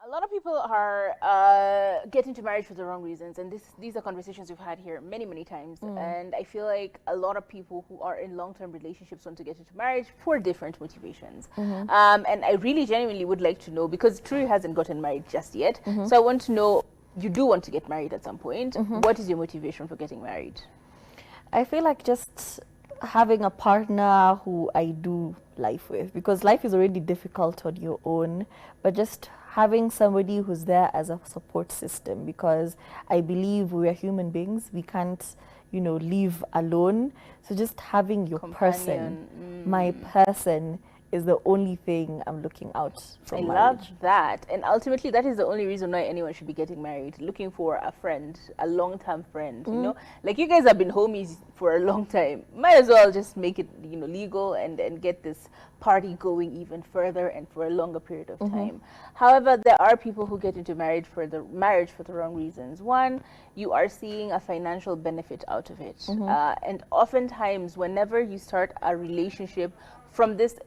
A lot of people are getting to marriage for the wrong reasons, and these are conversations we've had here many, many times. And I feel like a lot of people who are in long-term relationships want to get into marriage for different motivations. And I really genuinely would like to know, because True hasn't gotten married just yet, so I want to know, you do want to get married at some point. What is your motivation for getting married? I feel like just having a partner who I do life with, because life is already difficult on your own, but just having somebody who's there as a support system, because I believe we are human beings. We can't, live alone. So just having your person, my person, is the only thing I'm looking out for. I love that. And ultimately, that is the only reason why anyone should be getting married, looking for a friend, a long-term friend, Like, you guys have been homies for a long time. Might as well just make it, legal and get this party going even further and for a longer period of time. However, there are people who get into marriage for the wrong reasons. One, you are seeing a financial benefit out of it. And oftentimes, whenever you start a relationship from this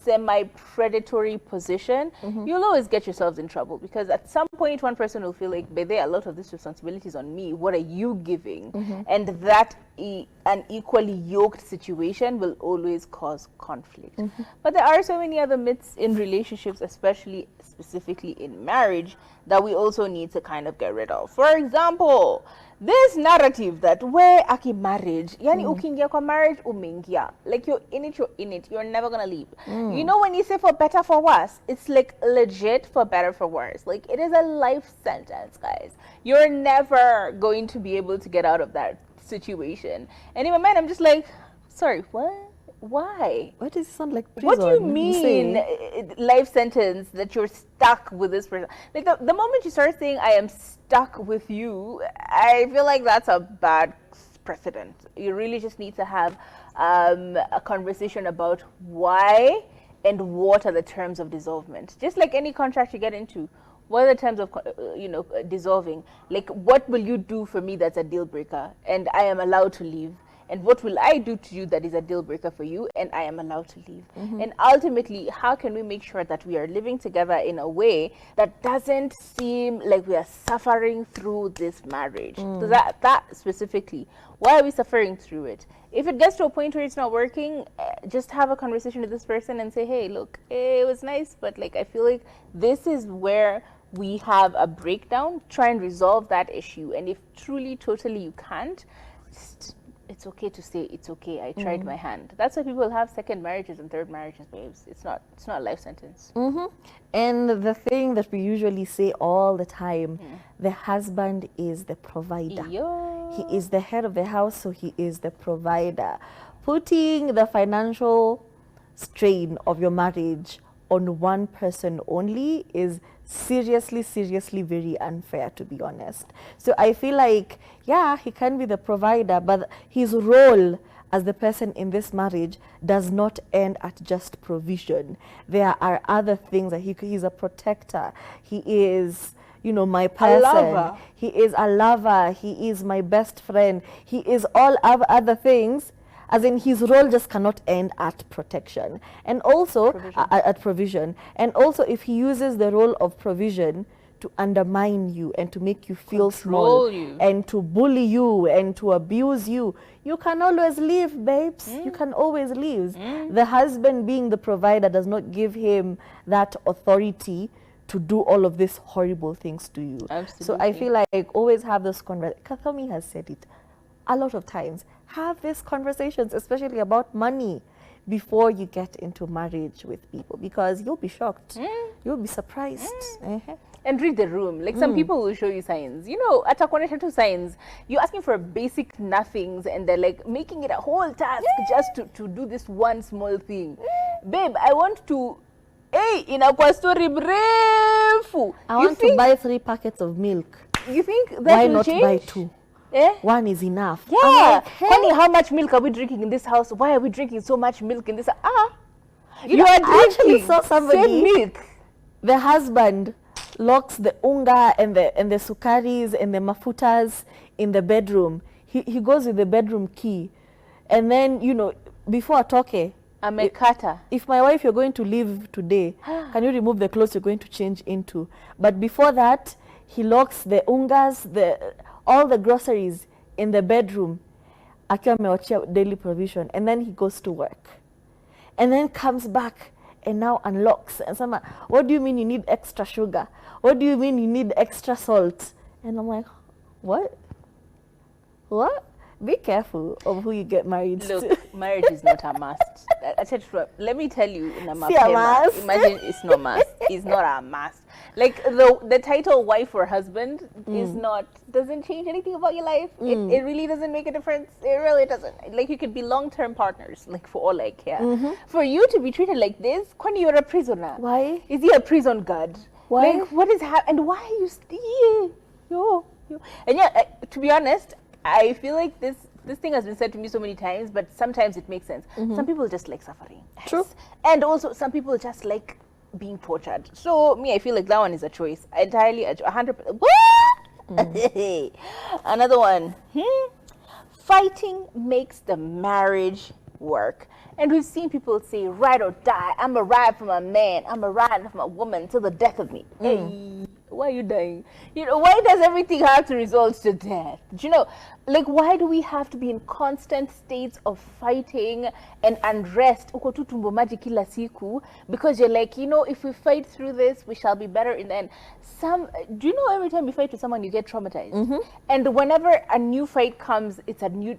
semi-predatory position, you'll always get yourselves in trouble, because at some point one person will feel like, but there are a lot of this responsibilities on me, what are you giving? And that an equally yoked situation will always cause conflict. But there are so many other myths in relationships, especially specifically in marriage, that we also need to kind of get rid of. For example, this narrative that where aki marriage, yani ukiingia kwa marriage umeingia, like you're in it, you're never gonna leave. You know, when you say for better for worse, it's like legit for better for worse. Like, it is a life sentence, guys. You're never going to be able to get out of that situation. And in my mind, I'm just like, sorry, what? Why? Why does it sound like prison? What do you mean life sentence, that you're stuck with this person? Like, the moment you start saying I am stuck with you, I feel like that's a bad precedent. You really just need to have a conversation about why and what are the terms of dissolvement. Just like any contract you get into, what are the terms of dissolving? Like, what will you do for me that's a deal breaker and I am allowed to leave? And what will I do to you that is a deal breaker for you and I am allowed to leave? And ultimately, how can we make sure that we are living together in a way that doesn't seem like we are suffering through this marriage? So that specifically, why are we suffering through it? If it gets to a point where it's not working, just have a conversation with this person and say, hey, look, it was nice, but like, I feel like this is where we have a breakdown. Try and resolve that issue. And if truly, totally you can't, it's okay to say it's okay, I tried my hand. That's why people have second marriages and third marriages, babes. It's not a life sentence. And the thing that we usually say all the time, the husband is the provider. He is the head of the house, so he is the provider. Putting the financial strain of your marriage on one person only is seriously very unfair, to be honest. So I feel like, yeah, he can be the provider, but his role as the person in this marriage does not end at just provision. There are other things that he's a protector. He is, my person. He is a lover. He is my best friend. He is all other things. As in, his role just cannot end at protection. And also, at provision. And also, if he uses the role of provision to undermine you and to make you feel small, and to bully you and to abuse you, you can always leave, babes. You can always leave. The husband being the provider does not give him that authority to do all of these horrible things to you. Absolutely. So I feel like always have this conversation. Kathomi has said it a lot of times. Have these conversations, especially about money, before you get into marriage with people, because you'll be shocked. You'll be surprised. And read the room. Like, some people will show you signs. At a two signs, you're asking for basic nothings and they're like making it a whole task just to do this one small thing. Babe, I want to, in a story brefu. I want to buy 3 packets of milk. You think that Why will not change? buy 2? One is enough. Yeah. Like, hey. Honey, how much milk are we drinking in this house? Why are we drinking so much milk in this? You are I actually drinking saw somebody, same milk. The husband locks the unga and the sukaris and the mafutas in the bedroom. He goes with the bedroom key, and then before atoke, Amekata. If my wife, you're going to leave today, can you remove the clothes you're going to change into? But before that, he locks the ungas, all the groceries in the bedroom, akiwa amewachia daily provision, and then he goes to work. And then comes back and now unlocks. And some, what do you mean you need extra sugar? What do you mean you need extra salt? And I'm like, what? What? Be careful of who you get married to. Look, marriage is not a must. I said, let me tell you, in a must. Imagine it's not must. It's not a must. Like the title wife or husband is not, doesn't change anything about your life. It really doesn't make a difference. It really doesn't. Like you could be long-term partners, like for all I care. For you to be treated like this, Kwani, you're a prisoner. Why? Is he a prison guard? Why? Like what is happening? And why are you still? Yo. And yeah, to be honest, I feel like this thing has been said to me so many times, but sometimes it makes sense. Some people just like suffering. True. And also some people just like being tortured. So me, I feel like that one is a choice. Entirely, 100%. What? Another one. Fighting makes the marriage work. And we've seen people say, ride or die. I'm a ride from a man. I'm a ride from a woman till the death of me. Hey, why are you dying? You know, why does everything have to result to death? Do you know, like, why do we have to be in constant states of fighting and unrest? Uko tu tumbo maji kila siku, because you're like, you know, if we fight through this, we shall be better in the end. Do you know every time you fight with someone, you get traumatized? And whenever a new fight comes, you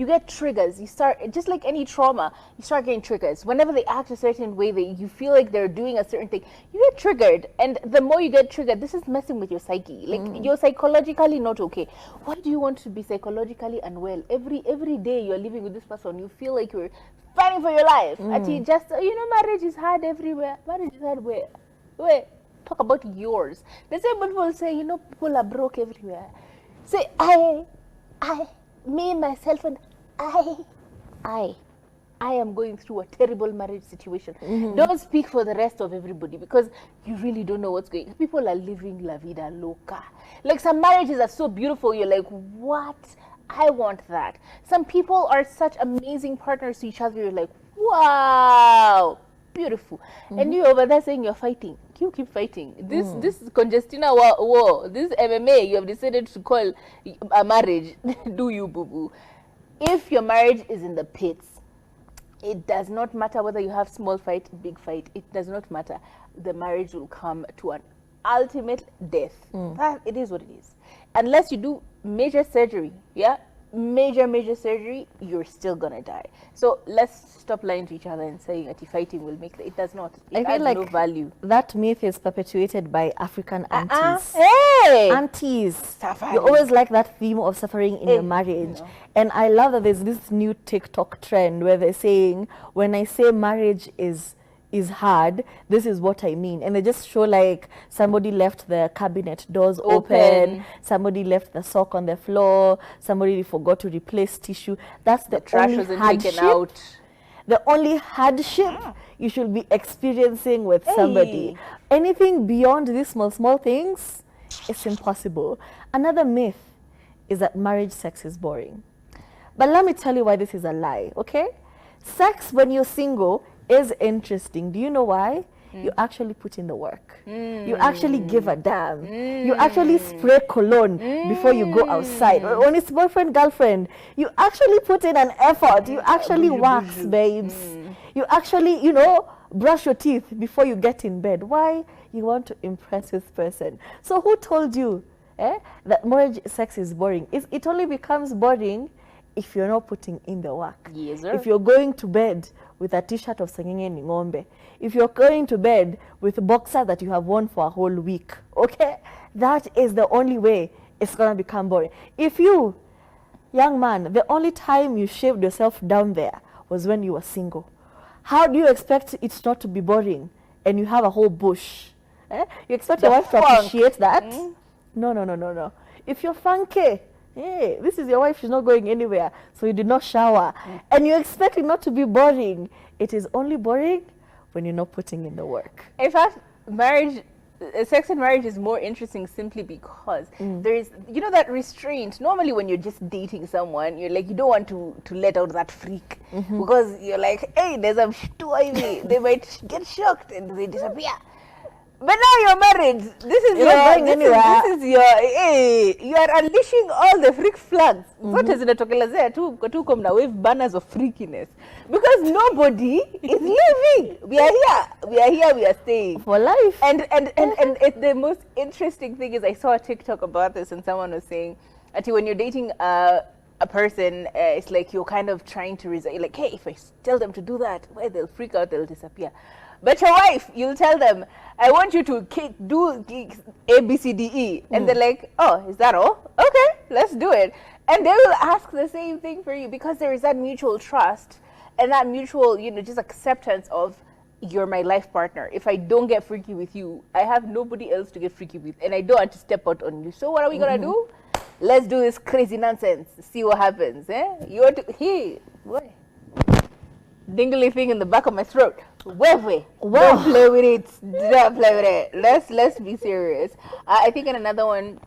get triggers. You start, just like any trauma, you start getting triggers. Whenever they act a certain way, you feel like they're doing a certain thing, you get triggered. And the more you get triggered, this is messing with your psyche. Like you're psychologically not okay. Why do you want to be psychologically unwell? Every day you're living with this person, you feel like you're fighting for your life. Actually, just, you know, marriage is hard everywhere. Marriage is hard where? Talk about yours. The same people say, you know, people are broke everywhere. Say, me, myself, and I am going through a terrible marriage situation. Don't speak for the rest of everybody, because you really don't know what's going on. People are living la vida loca. Like some marriages are so beautiful, you're like, what? I want that. Some people are such amazing partners to each other, you're like, wow, beautiful. And you over there saying you're fighting. You keep fighting. This Congestina war, this MMA you have decided to call a marriage. Do you, boo-boo? If your marriage is in the pits, it does not matter whether you have small fight, big fight. It does not matter. The marriage will come to an ultimate death. It is what it is. Unless you do major surgery, major surgery, you're still gonna die. So let's stop lying to each other and saying that fighting will make it does not. It has no value. That myth is perpetuated by African aunties. Hey! Aunties, Suffering. you always like that theme of suffering in your marriage. And I love that there's this new TikTok trend where they're saying, when I say marriage is hard, this is what I mean. And they just show like somebody left the cabinet doors open, somebody left the sock on the floor, somebody forgot to replace tissue. That's the trash only wasn't hardship. taken out. The only hardship you should be experiencing with somebody. Anything beyond these small things, it's impossible. Another myth is that marriage sex is boring. But let me tell you why this is a lie, okay? Sex when you're single is interesting. Do you know why? You actually put in the work. You actually give a damn. You actually spray cologne before you go outside. When it's boyfriend, girlfriend, you actually put in an effort. You actually wax, babes. You actually, you know, brush your teeth before you get in bed. Why? You want to impress this person. So who told you that marriage sex is boring? It only becomes boring if you're not putting in the work. Yes, sir. If you're going to bed with a t-shirt of Sengenge Ningombe, if you're going to bed with a boxer that you have worn for a whole week, okay? That is the only way it's going to become boring. If you, young man, the only time you shaved yourself down there was when you were single, how do you expect it not to be boring and you have a whole bush? You expect your wife to appreciate that? No. If you're funky, hey, this is your wife, she's not going anywhere, so you did not shower, and you expect it not to be boring. It is only boring when you're not putting in the work. In fact, marriage sex and marriage is more interesting simply because there is, you know, that restraint. Normally when you're just dating someone, you're like, you don't want to let out that freak because you're like, hey, there's a story, they might get shocked and they disappear. But now you're married. This is you are unleashing all the freak flags. Zote zinatokelezea tu komna wave banners of freakiness because nobody is leaving. We are here. We are staying for life. And the most interesting thing is I saw a TikTok about this and someone was saying, actually, when you're dating a person, it's like you're kind of trying to resist. Like, hey, if I tell them to do that, well, they'll freak out, they'll disappear. But your wife, you'll tell them, I want you to do A, B, C, D, E. And they're like, oh, is that all? Okay, let's do it. And they will ask the same thing for you because there is that mutual trust and that mutual, you know, just acceptance of you're my life partner. If I don't get freaky with you, I have nobody else to get freaky with. And I don't want to step out on you. So what are we going to do? Let's do this crazy nonsense. See what happens. You want to, hey, boy. Dingly thing in the back of my throat. Don't play with it. Don't play with it. Let's be serious. I think in another one,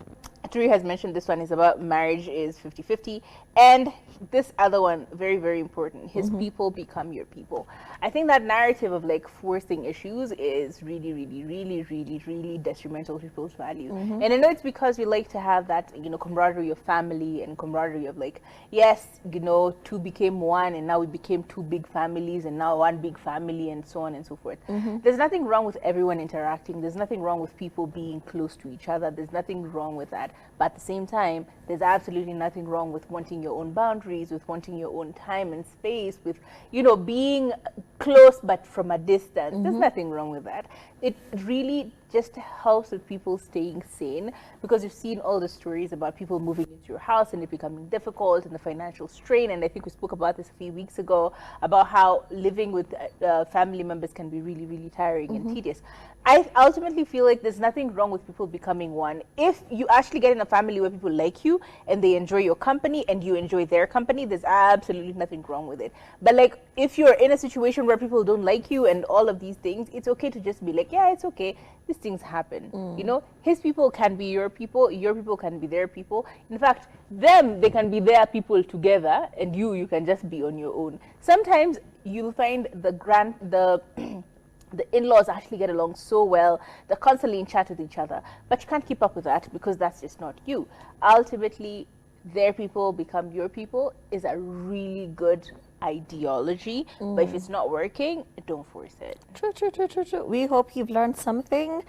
Turi has mentioned this one is about marriage is 50-50, and this other one, very, very important. His people become your people. I think that narrative of like forcing issues is really, really, really, really, really detrimental to people's value. And I know it's because we like to have that, you know, camaraderie of family and camaraderie of like, yes, you know, two became one and now we became two big families and now one big family and so on and so forth. There's nothing wrong with everyone interacting. There's nothing wrong with people being close to each other. There's nothing wrong with that. But at the same time, there's absolutely nothing wrong with wanting your own boundaries, with wanting your own time and space, with, you know, being close but from a distance. There's nothing wrong with that. It really just helps with people staying sane, because you've seen all the stories about people moving into your house and it becoming difficult and the financial strain. And I think we spoke about this a few weeks ago about how living with family members can be really, really tiring and tedious. I ultimately feel like there's nothing wrong with people becoming one. If you actually get in a family where people like you and they enjoy your company and you enjoy their company, there's absolutely nothing wrong with it. But like, if you're in a situation where people don't like you and all of these things, it's okay to just be like, yeah, it's okay. These things happen. You know, his people can be your people can be their people. In fact, they can be their people together, and you can just be on your own. Sometimes you'll find the in-laws actually get along so well, they're constantly in chat with each other, but you can't keep up with that because that's just not you. Ultimately, their people become your people is a really good ideology, but if it's not working, don't force it. True. We hope you've learned something.